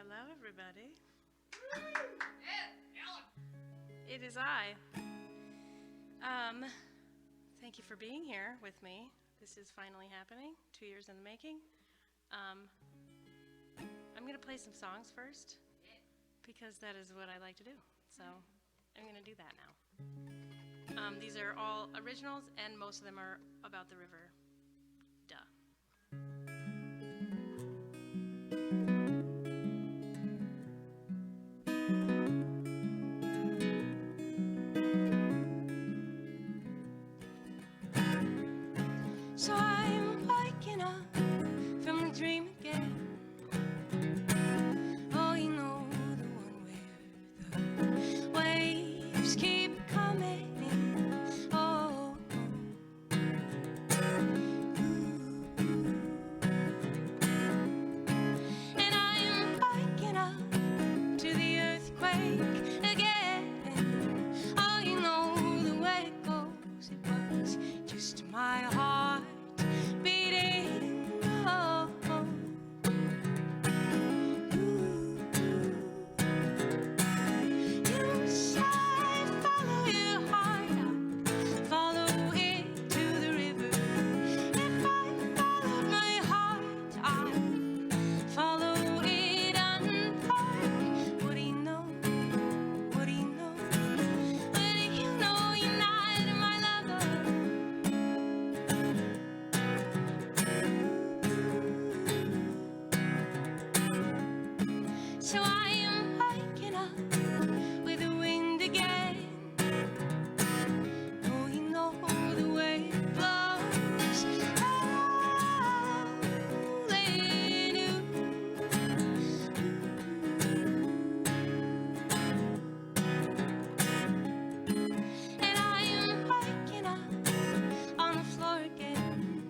Hello, everybody. It is I. Thank you for being here with me. This is finally happening, 2 years in the making. I'm going to play some songs first, because that is what I like to do. So I'm going to do that now. These are all originals, and most of them are about the river. Duh. So I'm waking up from the dream again. Oh, you know, the one where the waves keep coming. Oh, and I'm waking up to the earthquake again. Oh, you know the way it goes. It was just my heart beating. Oh, you say follow your heart, follow it to the river. If I followed my heart, I'd follow it unpart. What do you know? What do you know? What do you know? You're not my lover. So I am waking up with the wind again. Oh, you know the way it blows. Rolling you. And I am waking up on the floor again.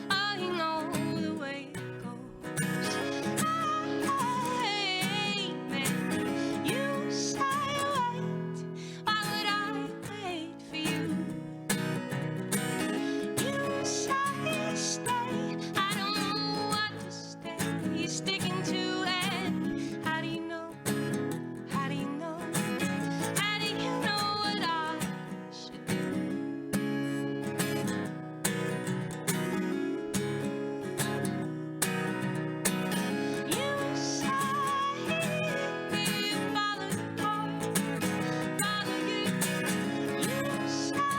Oh, you know the way it goes. Hey, man, you say wait. Why would I wait for you? You say stay. I don't know what to stay sticking to it. How do you know? How do you know? How do you know what I should do? You say you follow the heart, follow you. You say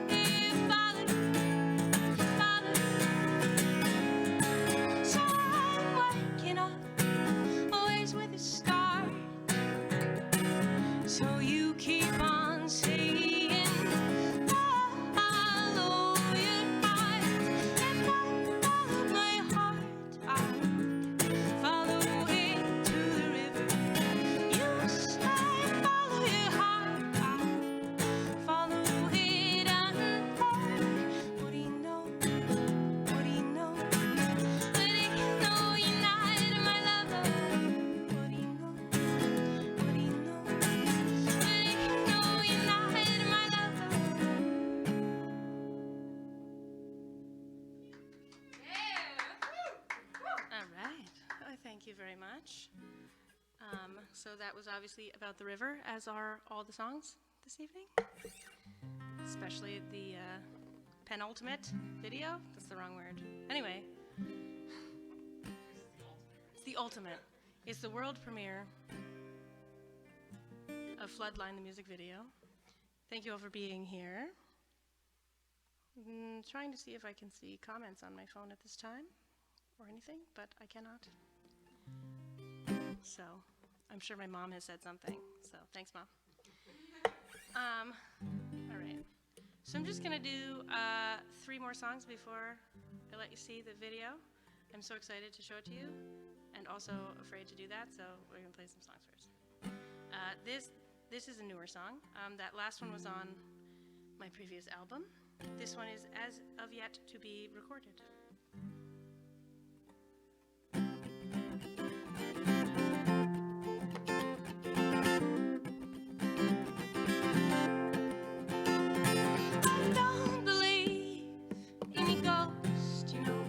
you follow, follow. So I'm waking up always with a start. So you keep on saying, follow your heart. If I followed my heart, I'd follow it to the river. You say follow your heart, I'd follow it unpart. What do you know? What do you know? What do you know? You're not my lover. What do you know? What do you know? What do you know? You're not my lover. All right. I thank you very much. So that was obviously about the river, as are all the songs this evening, especially the penultimate video. That's the wrong word. Anyway, it's the ultimate. It's the world premiere of Floodline, the music video. Thank you all for being here. Trying to see if I can see comments on my phone at this time or anything, but I cannot. So I'm sure my mom has said something. So thanks, Mom. All right. So I'm just going to do 3 more songs before I let you see the video. I'm so excited to show it to you and also afraid to do that, so we're going to play some songs first. This is a newer song. That last one was on my previous album. This one is as of yet to be recorded. I don't believe in a ghost, you know.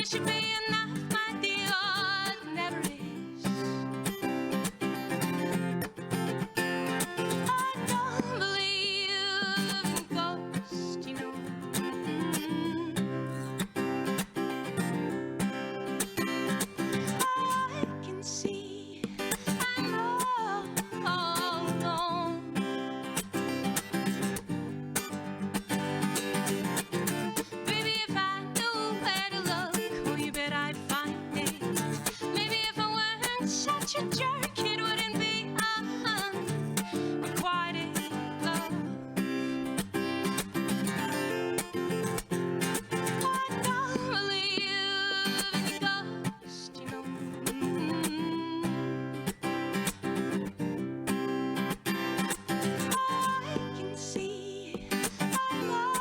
should be enough, my dear, never is. I don't believe in ghosts, you know. I can see, I know, baby, if I knew where to look, oh, you bet I'd find it. Maybe if I weren't such a jerk, it wouldn't be unrequited love. I don't believe in ghosts, you know. I can see, I know.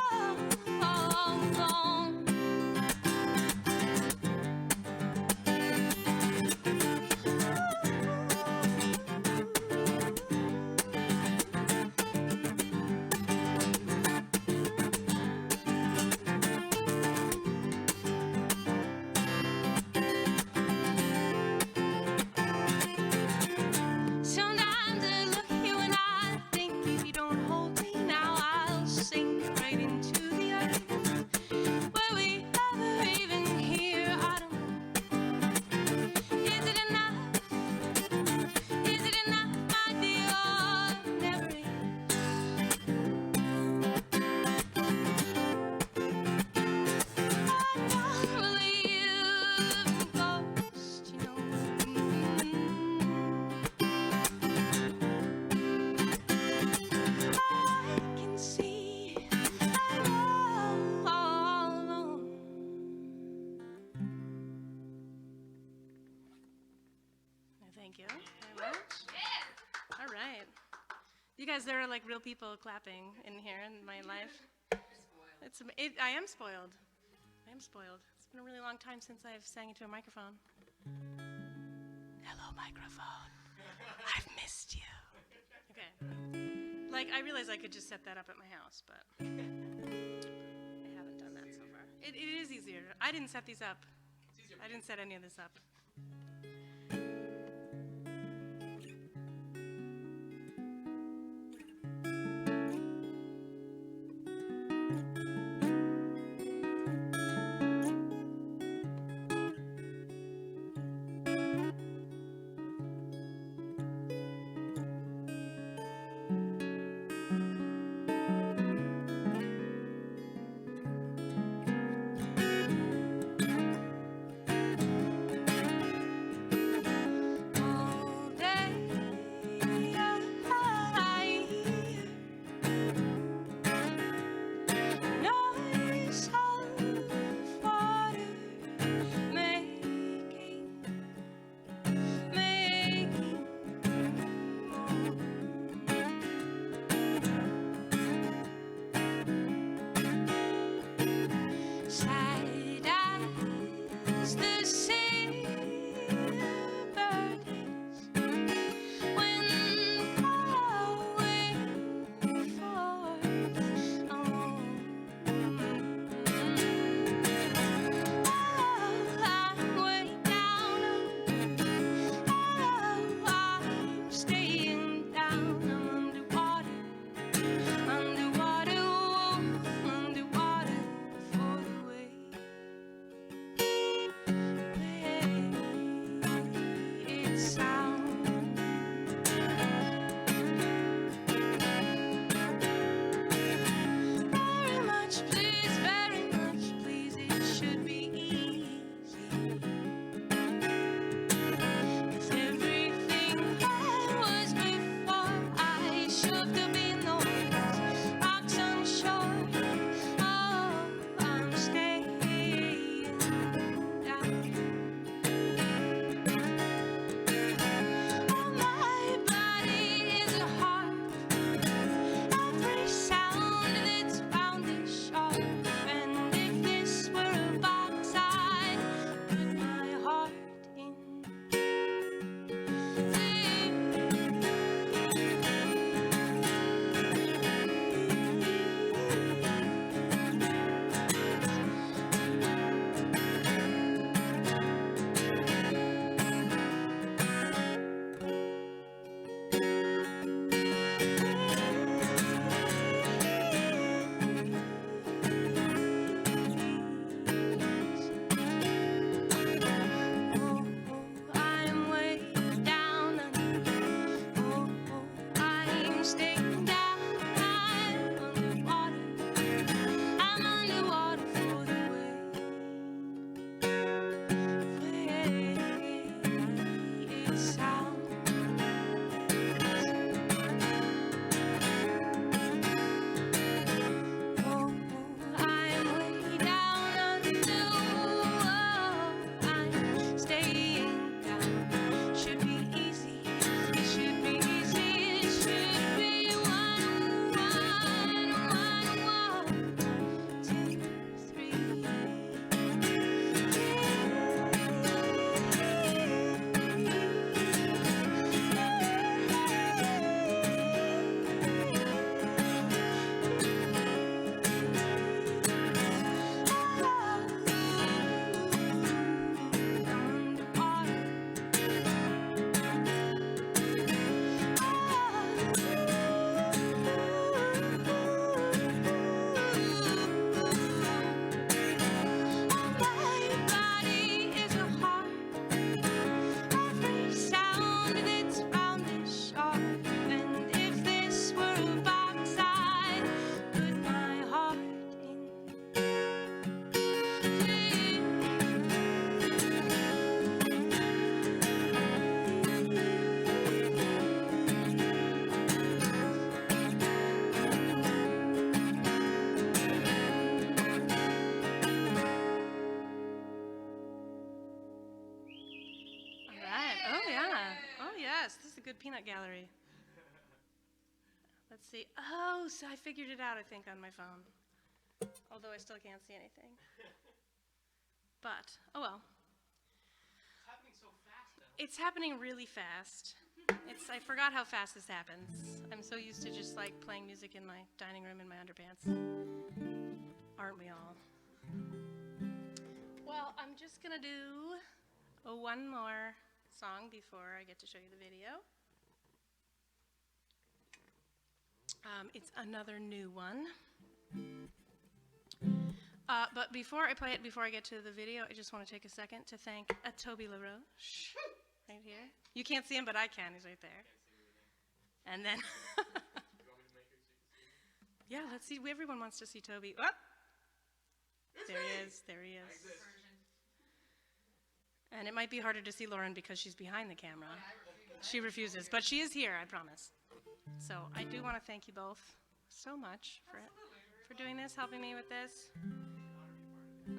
Sometimes I look at you and I think if you don't hold me now, I'll sink right into the earth. Will we ever even hear? I don't know. Is it enough? Is it enough, my dear? Never is. I don't believe in ghosts, you know. I can see, I know. Thank you very much. All right. You guys, there are like real people clapping in here in my life. I am spoiled. I am spoiled. It's been a really long time since I've sang into a microphone. Hello, microphone. I've missed you. Okay. Like, I realize I could just set that up at my house, but I haven't done that so far. It is easier. I didn't set these up. I didn't set any of this up. All day I hear noise of water making sad as the silver days when going forth alone. I'm way down. I'm staying down. I'm underwater, underwater, underwater for the way. Yes, this is a good peanut gallery. Let's see. Oh, so I figured it out, I think, on my phone. Although I still can't see anything. But, oh well. It's happening so fast now. It's happening really fast. I forgot how fast this happens. I'm so used to just like playing music in my dining room in my underpants. Aren't we all? Well, I'm just gonna do one more song before I get to show you the video. It's another new one. But before I play it, before I get to the video, I just want to take a second to thank Toby LaRoche, right here. You can't see him, but I can. He's right there. And then, yeah, let's see. Everyone wants to see Toby. Oh! There he is. There he is. And it might be harder to see Lauren because she's behind the camera. She refuses, but she is here, I promise. So I do want to thank you both so much for doing this, helping me with this.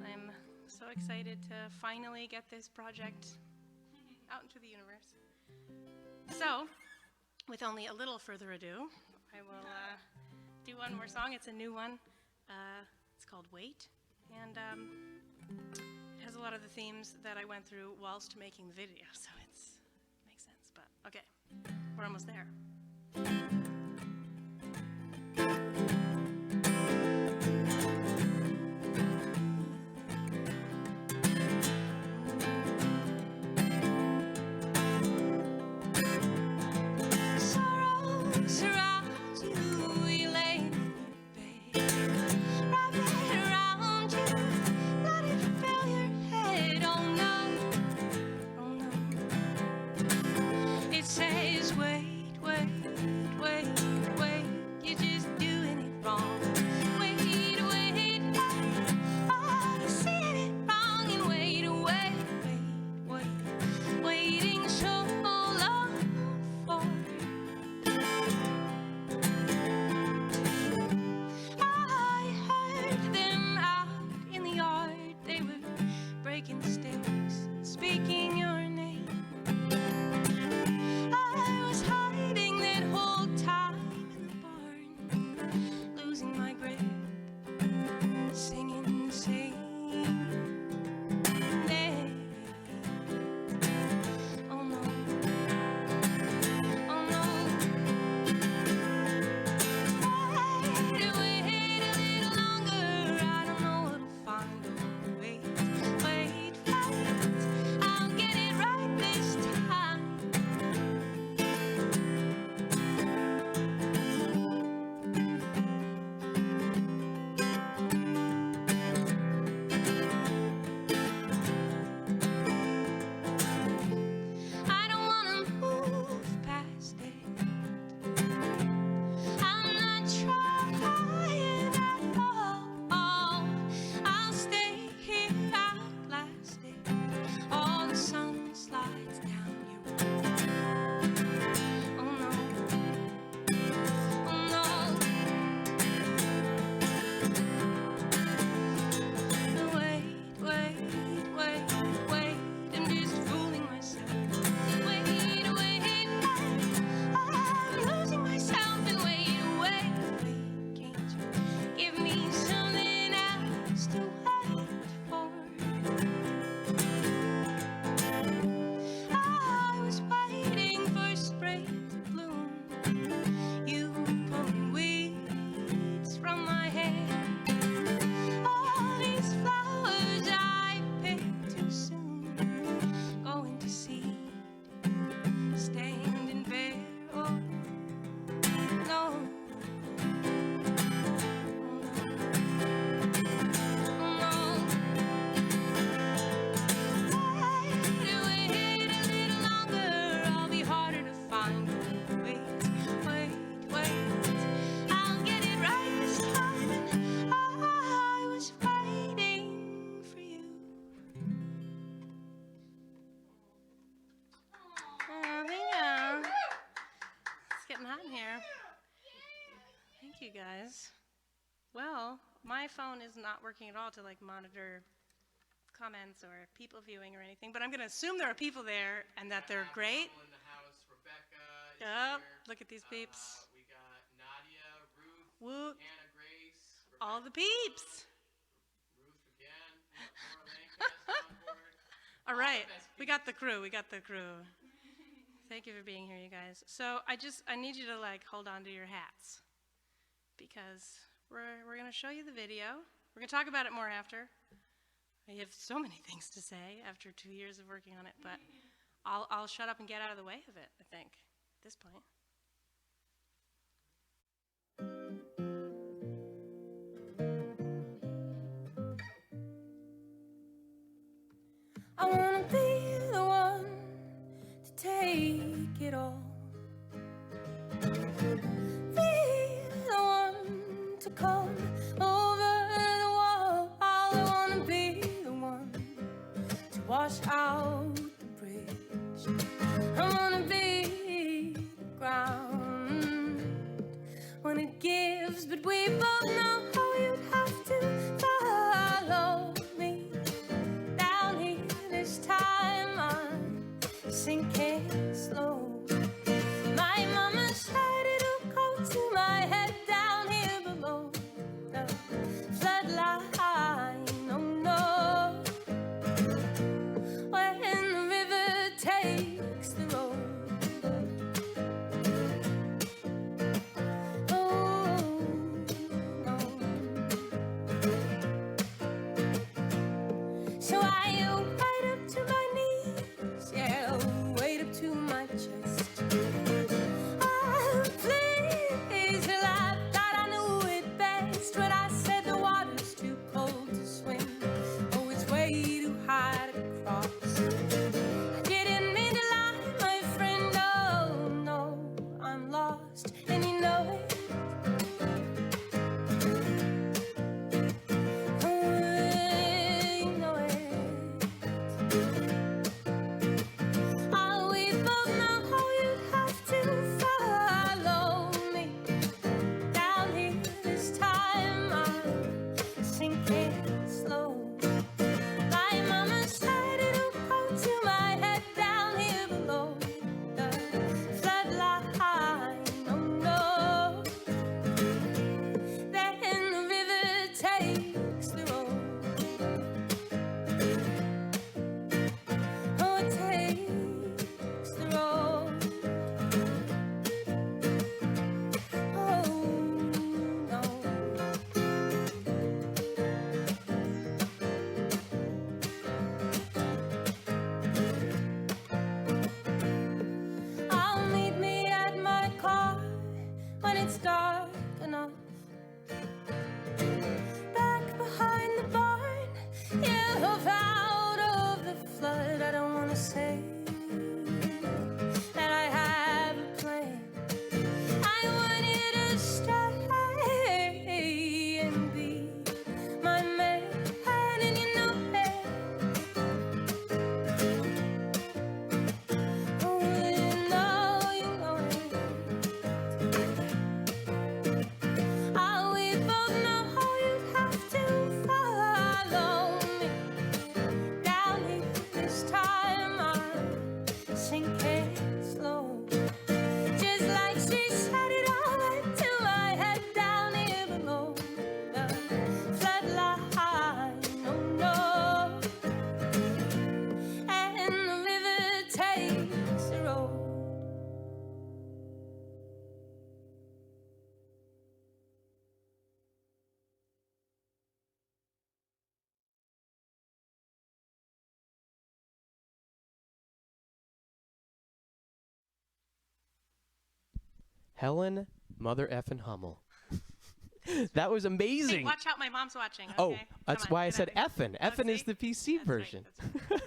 I'm so excited to finally get this project out into the universe. So, with only a little further ado, I will do one more song. It's a new one. It's called Wait, and it has a lot of the themes that I went through whilst making the video, so it makes sense. But okay, we're almost there. You guys. Well, my phone is not working at all to like monitor comments or people viewing or anything, but I'm going to assume there are people there and that they're great. In the house, Rebecca, Yep. here. Look at these peeps. We got Nadia, Ruth, Woo. Hannah Grace, All the Rebecca peeps. Malone, Ruth again, Laura Lancaster on board. All All right. the best We got the crew. We got the crew. Thank you for being here, you guys. So I need you to like hold on to your hats because we're gonna show you the video. We're gonna talk about it more after. I have so many things to say after 2 years of working on it, but I'll shut up and get out of the way of it, I think, at this point. I wanna be the one to take it all. Be the one to come over the wall. I wanna be the one to wash out the bridge. I wanna be the ground when it gives, but we both know how you'd have to follow me. Down here this time I'm sinking slow. My mama said it'll go to my head down here below the floodline. Oh no, when the river takes the road. Oh no. So I wade up to my knees, yeah, wade up to my chest. Oh, please, well, I thought I knew it best when I said the water's too cold to swim. Oh, it's way too high to cross. I didn't mean to lie, my friend, oh no, I'm lost, and you know it. We both know how you'd have to follow me. Down here this time I'm sinking slow. My mama said it'll go to my head down here below the floodline. Oh no, then the river takes the road. Oh, it takes the road. Oh no. I'll meet me at my car when it's dark enough. Back behind the barn, you're out of the flood. I don't wanna say that I have a plan. I want you to stay and be my man, and you know it. Oh, you know it. We both know how you'd have to follow me. Down here this time I'm sinking slow. Just like she said it all went to my head down here below the floodline. Oh no, and the river takes the road. Helen Mother Effin Hummel. That was Hey, amazing. watch out, my mom's watching. Okay? Oh, Come that's on, why I get said out of here. effin. Oh, Effin is see? the PC That's version. Right, that's right.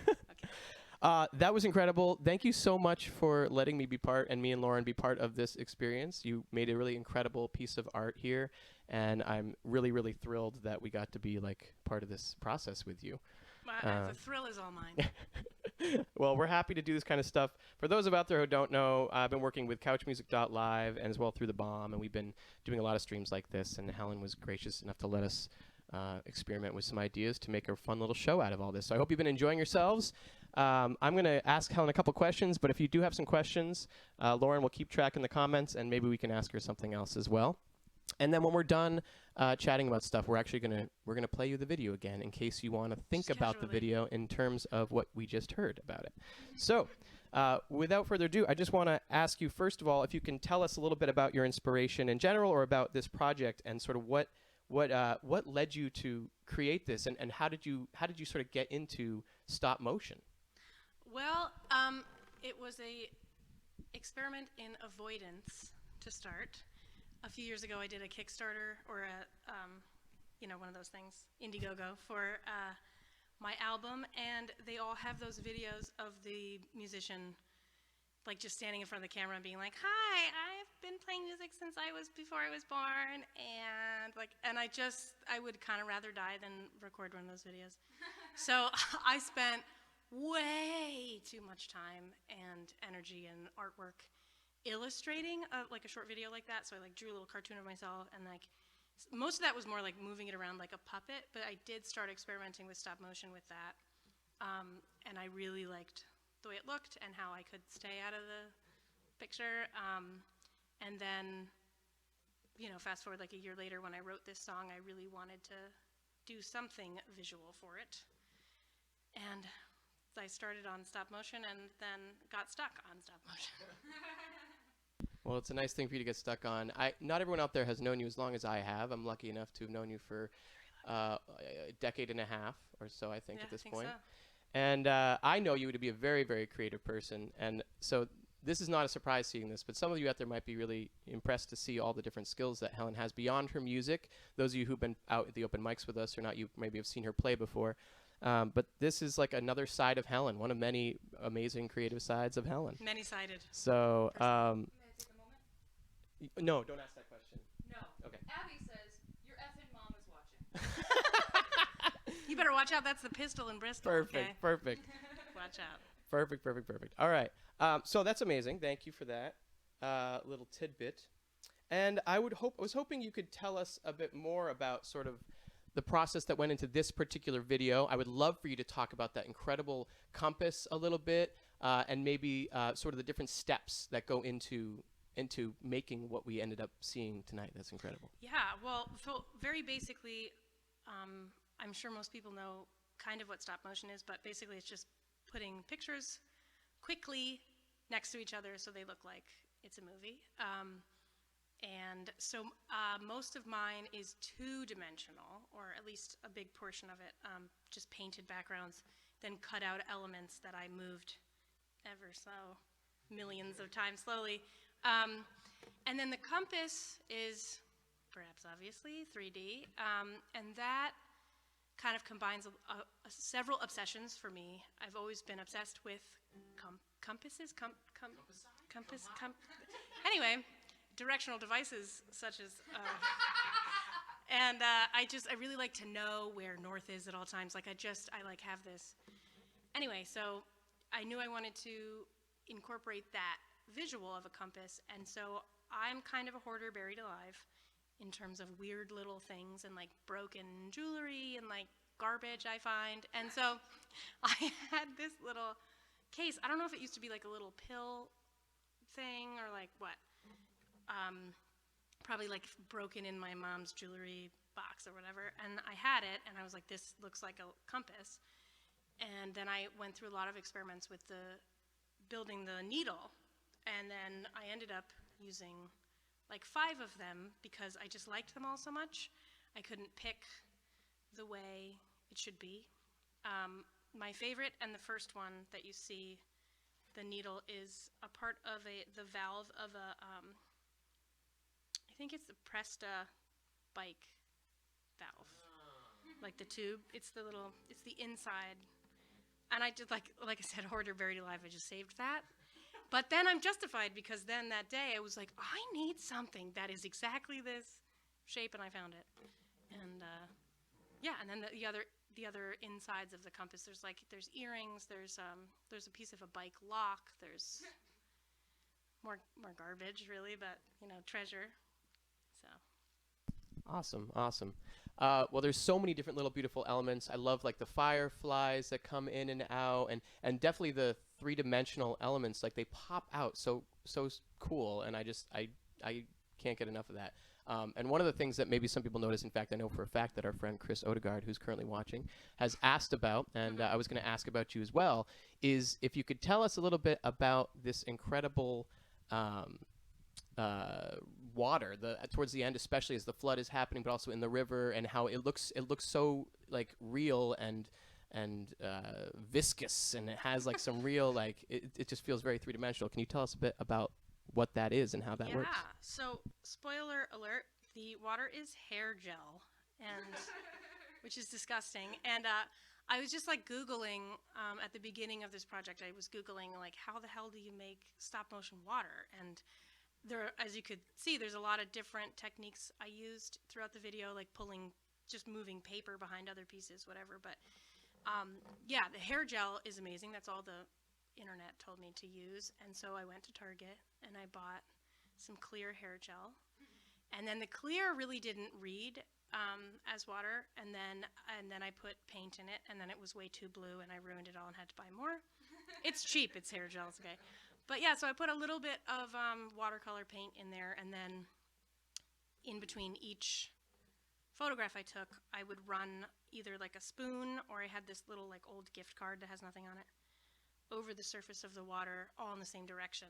Okay. That was incredible. Thank you so much for letting me be part, and me and Lauren be part of this experience. You made a really incredible piece of art here, and I'm really, really thrilled that we got to be like part of this process with you. The thrill is all mine. Well, we're happy to do this kind of stuff. For those of out there who don't know, I've been working with CouchMusic.Live and as well through the Bomb, and we've been doing a lot of streams like this, and Helen was gracious enough to let us experiment with some ideas to make a fun little show out of all this. So I hope you've been enjoying yourselves. I'm going to ask Helen a couple questions, but if you do have some questions, Lauren will keep track in the comments, and maybe we can ask her something else as well. And then when we're done chatting about stuff, we're gonna play you the video again in case you want to think Just about the casually. video in terms of what we just heard about it. So, without further ado, I just want to ask you first of all if you can tell us a little bit about your inspiration in general, or about this project, and sort of what led you to create this, and how did you sort of get into stop motion? Well, it was a experiment in avoidance to start. A few years ago, I did a Kickstarter, or one of those things, Indiegogo, for my album, and they all have those videos of the musician, like just standing in front of the camera and being like, "Hi, I've been playing music since before I was born," and I would kind of rather die than record one of those videos. So I spent way too much time and energy and artwork illustrating like a short video like that. So I like drew a little cartoon of myself, and like most of that was more like moving it around like a puppet, but I did start experimenting with stop motion with that, and I really liked the way it looked and how I could stay out of the picture, and then fast forward like a year later, when I wrote this song, I really wanted to do something visual for it, and I started on stop motion and then got stuck on stop motion. Well, it's a nice thing for you to get stuck on. Not everyone out there has known you as long as I have. I'm lucky enough to have known you for a decade and a half or so, I think, Yeah, at this I think point. so. And I know you to be a very, very creative person. And so this is not a surprise seeing this, but some of you out there might be really impressed to see all the different skills that Helen has beyond her music. Those of you who've been out at the open mics with us or not, you maybe have seen her play before. But this is like another side of Helen, one of many amazing creative sides of Helen. Many-sided. So, May I take a moment? no, don't ask that question. No. Okay. Abby says, your effing mom is watching. You better watch out. That's the pistol in Bristol. Perfect, Okay? perfect, Watch out. perfect. All right. So that's amazing. Thank you for that little tidbit. And I was hoping you could tell us a bit more about sort of the process that went into this particular video. I would love for you to talk about that incredible compass a little bit, and maybe sort of the different steps that go into making what we ended up seeing tonight. That's incredible. Yeah, well, so very basically, I'm sure most people know kind of what stop motion is, but basically it's just putting pictures quickly next to each other so they look like it's a movie. And so most of mine is two-dimensional, or at least a big portion of it, just painted backgrounds, then cut out elements that I moved ever so millions of times slowly. And then the compass is perhaps obviously 3D, and that kind of combines several obsessions for me. I've always been obsessed with compasses, anyway, directional devices such as, and I really like to know where north is at all times. Like I like have this. Anyway, so I knew I wanted to incorporate that visual of a compass, and so I'm kind of a hoarder buried alive in terms of weird little things and like broken jewelry and like garbage I find. And so I had this little case. I don't know if it used to be like a little pill thing or like what. Probably like broken in my mom's jewelry box or whatever. And I had it and I was like, this looks like a compass. And then I went through a lot of experiments with building the needle. And then I ended up using like 5 of them because I just liked them all so much. I couldn't pick the way it should be. My favorite and the first one that you see, the needle, is a part of the valve of a, I think it's the Presta bike valve, like the tube. It's the inside. And I did like I said, hoarder buried alive. I just saved that. But then I'm justified because then that day I was like, I need something that is exactly this shape, and I found it. And yeah, and then the other insides of the compass, there's earrings, there's a piece of a bike lock, there's more garbage really, but treasure. So Awesome, awesome. Well, there's so many different little beautiful elements. I love like the fireflies that come in and out, and definitely the three-dimensional elements. Like they pop out so cool, and I can't get enough of that. And one of the things that maybe some people notice, in fact, I know for a fact that our friend Chris Odegaard, who's currently watching, has asked about, and I was going to ask about you as well, is if you could tell us a little bit about this incredible water towards the end, especially as the flood is happening, but also in the river, and how it looks so like real and viscous, and it has like some real like it just feels very three-dimensional. Can you tell us a bit about what that is and how that works? Yeah. So, spoiler alert: the water is hair gel, and which is disgusting. And I was just like Googling at the beginning of this project. I was Googling like, how the hell do you make stop motion water? And there, as you could see, there's a lot of different techniques I used throughout the video, like just moving paper behind other pieces, whatever. But yeah, the hair gel is amazing. That's all the internet told me to use. And so I went to Target and I bought some clear hair gel. And then the clear really didn't read as water. And then I put paint in it, and then it was way too blue, and I ruined it all and had to buy more. It's cheap. It's hair gel. It's okay. But yeah, so I put a little bit of watercolor paint in there, and then in between each photograph I took, I would run either like a spoon, or I had this little like old gift card that has nothing on it, over the surface of the water, all in the same direction,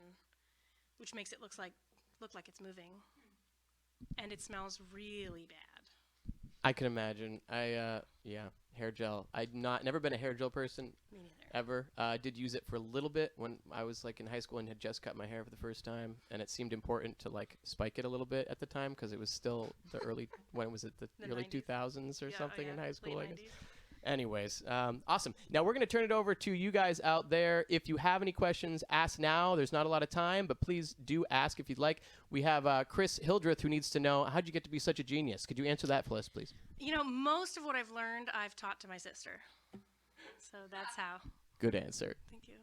which makes it look like it's moving, and it smells really bad. I can imagine. Yeah, hair gel. Never been a hair gel person. Me neither. Ever. Did use it for a little bit when I was like in high school and had just cut my hair for the first time, and it seemed important to like spike it a little bit at the time because it was still the early when was it the early 90s. 2000s or something in high school, late I guess. 90s. Anyways, awesome. Now we're going to turn it over to you guys out there. If you have any questions, ask now. There's not a lot of time, but please do ask if you'd like. We have Chris Hildreth who needs to know, how'd you get to be such a genius? Could you answer that for us, please? You know, most of what I've learned, I've taught to my sister. So that's how. Good answer. Thank you.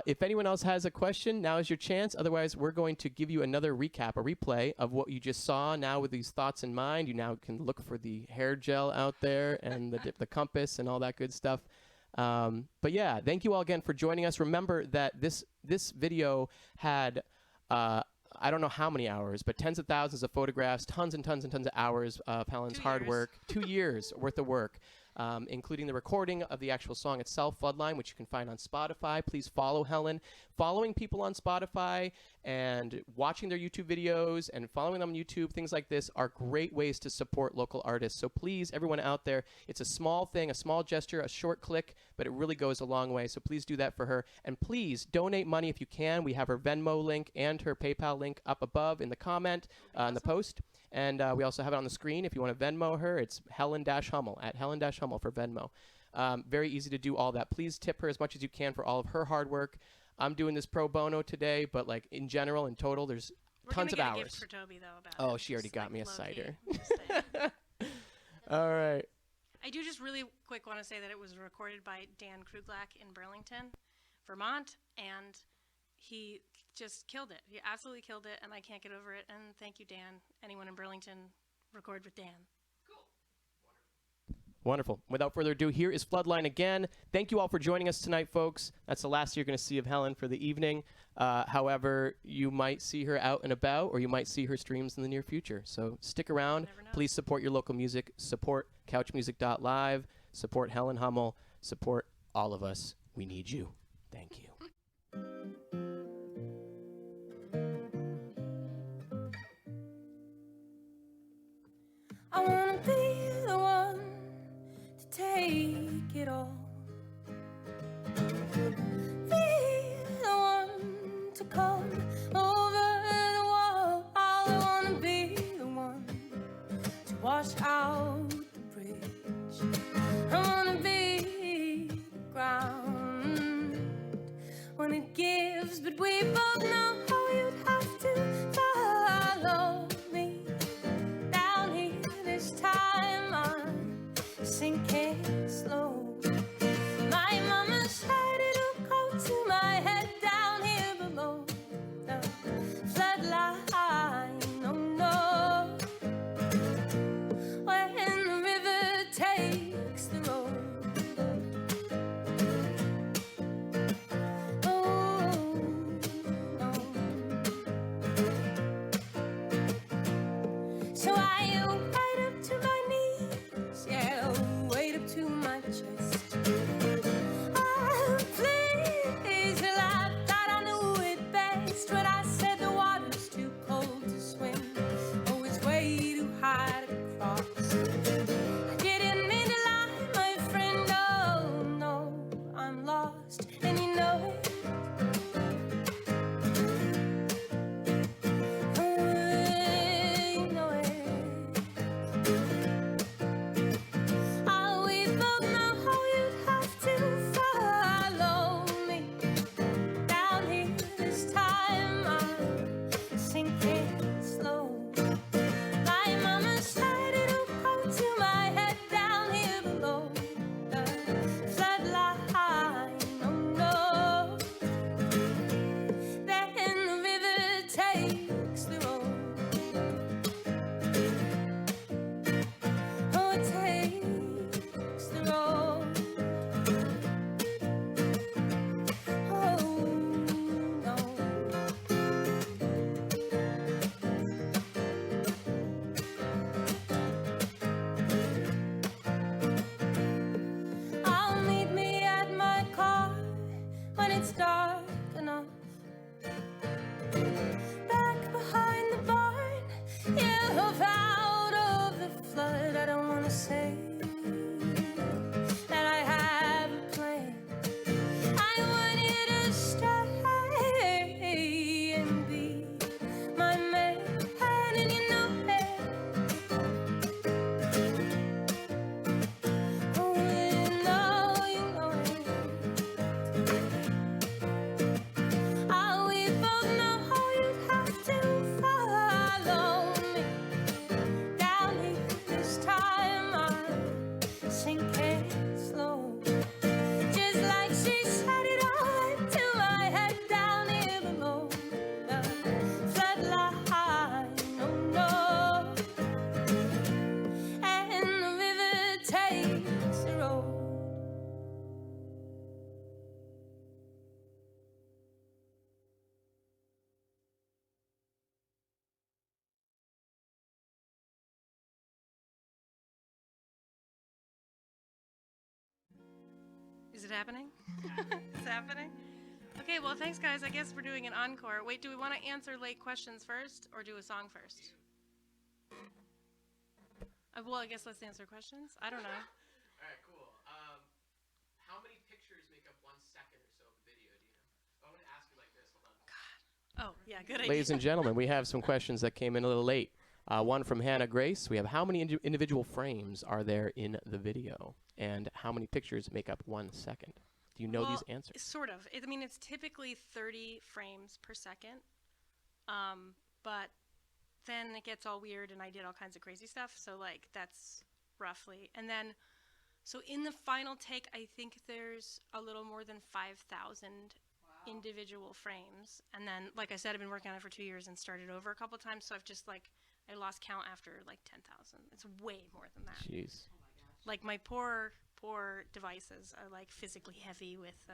If anyone else has a question, now is your chance. Otherwise, we're going to give you another recap, a replay of what you just saw. Now with these thoughts in mind, you now can look for the hair gel out there and the compass and all that good stuff. But yeah, thank you all again for joining us. Remember that this video had, I don't know how many hours, but tens of thousands of photographs, tons and tons and tons of hours of Helen's hard work, 2 years worth of work. Including the recording of the actual song itself, Floodline, which you can find on Spotify. Please follow Helen. Following people on Spotify and watching their YouTube videos and following them on YouTube, things like this are great ways to support local artists. So please, everyone out there, it's a small thing, a small gesture, a short click, but it really goes a long way. So please do that for her. And please donate money if you can. We have her Venmo link and her PayPal link up above in the comment, in the post. And we also have it on the screen. If you want to Venmo her, it's Helen-Hummel, at Helen-Hummel for Venmo. Very easy to do all that. Please tip her as much as you can for all of her hard work. I'm doing this pro bono today, but like in general, in total, there's tons of hours. We're gonna get a gift for Toby, though, about Oh, it. she already Just, got like, me a low-key. cider. Just saying. All right. I do just really quick want to say that it was recorded by Dan Kruglack in Burlington, Vermont, and he just killed it. He absolutely killed it, and I can't get over it. And thank you, Dan. Anyone in Burlington, record with Dan. Wonderful. Without further ado, here is Floodline again. Thank you all for joining us tonight, folks. That's the last you're going to see of Helen for the evening. However, you might see her out and about, or you might see her streams in the near future. So stick around. Never know. Please support your local music. Support CouchMusic.Live. Support Helen Hummel. Support all of us. We need you. Thank you. I wanna be the one to take it all. Be the one to come over the wall. I wanna be the one to wash out the bridge. I wanna be the ground when it gives, but we both know how you'd have to follow me. Down here this time I'm sinking slow. My mama said it'll go to my head down here below the floodline. Oh no, lost, and you know it. You know it. Oh, we both know how you'd have to follow me down here. This time I'm sinking slow. My mama said it'll go to my head down here below the floodline. Oh no. Then the river takes the road. Oh, it takes the road. Oh no. I'll meet me at my car when it's dark enough. Back behind the barn, yeah, out of the flood. I don't wanna say that I have a plan. I want you to stay and be my man, and you know it. Oh, you know it. Oh, we both know how you'd have to follow me down here. This time I'm sinking slow. Just like she said, it all went to my head down here below the floodline. Oh no. And the river takes the road. Is it happening? It's happening? Okay, well, thanks, guys. I guess we're doing an encore. Wait, do we want to answer late questions first or do a song first? Well, I guess let's answer questions. I don't know. All right, cool. How many pictures make up 1 second or so of a video, do you know? I want to ask you like this. Hold on. Oh, yeah, good idea. Ladies and gentlemen, we have some questions that came in a little late. One from Hannah Grace. We have how many individual frames are there in the video? And how many pictures make up 1 second? Do you know these answers? Sort of. I mean, it's typically 30 frames per second. But then it gets all weird and I did all kinds of crazy stuff. So, like, that's roughly. And then, so in the final take, I think there's a little more than 5,000 individual frames. And then, like I said, I've been working on it for 2 years and started over a couple times. So I've just, like, I lost count after, like, 10,000. It's way more than that. Jeez. Like, my poor devices are, like, physically heavy with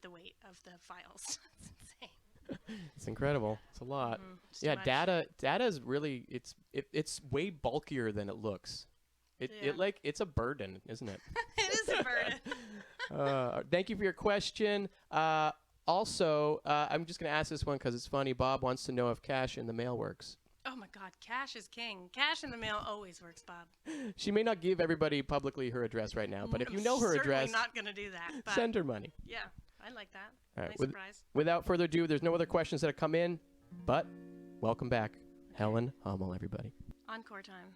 the weight of the files. It's insane. It's incredible. It's a lot. It's Yeah, too much. data is really it's way bulkier than it looks. It's a burden, isn't it? It is a burden. Thank you for your question. Also, I'm just gonna ask this one because it's funny. Bob wants to know if cash in the mail works. Oh my God, cash is king. Cash in the mail always works, Bob. She may not give everybody publicly her address right now, but if you know her Certainly address, not gonna do that. But send her money. yeah, I like that. All right, Nice surprise. Without further ado, there's no other questions that have come in, but welcome back, Helen Hummel, everybody. Encore time.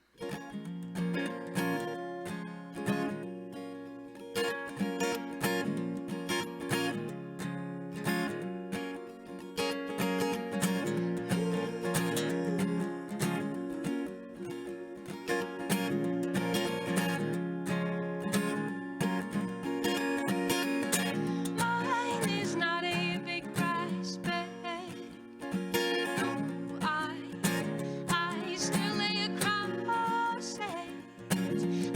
Mine is not a big price paid. No, I still lay across it.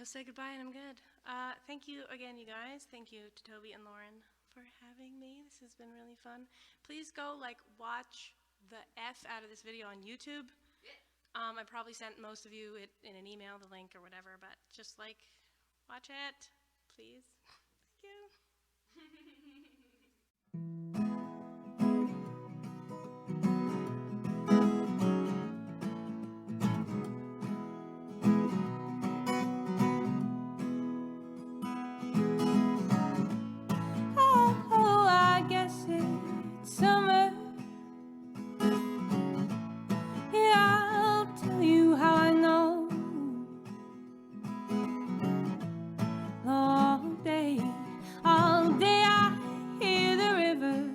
say goodbye and I'm good. Thank you again, you guys. Thank you to Toby and Lauren for having me. This has been really fun. Please go watch the F out of this video on YouTube. I probably sent most of you it in an email, the link or whatever, but just watch it, please. Thank you. Oh, I guess it's summer. Yeah, I'll tell you how I know. All day I hear the river,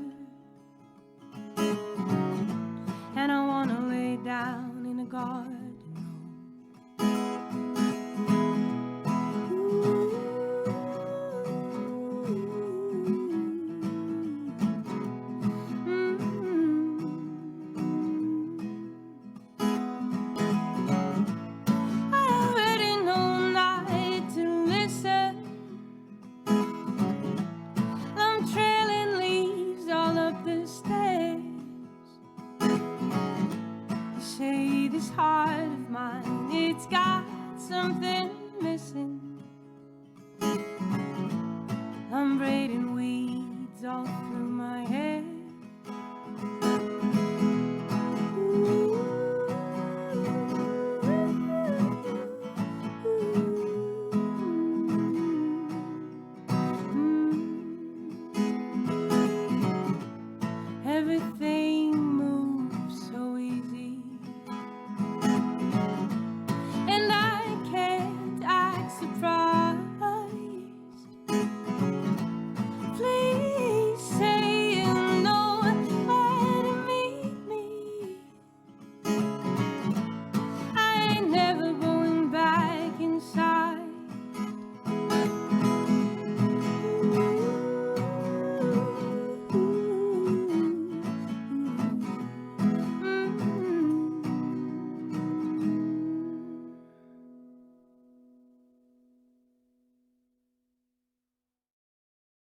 and I wanna lay down in a garden. I already know not to listen. I'm trailing leaves all up the stairs. They say this heart of mine, it's got something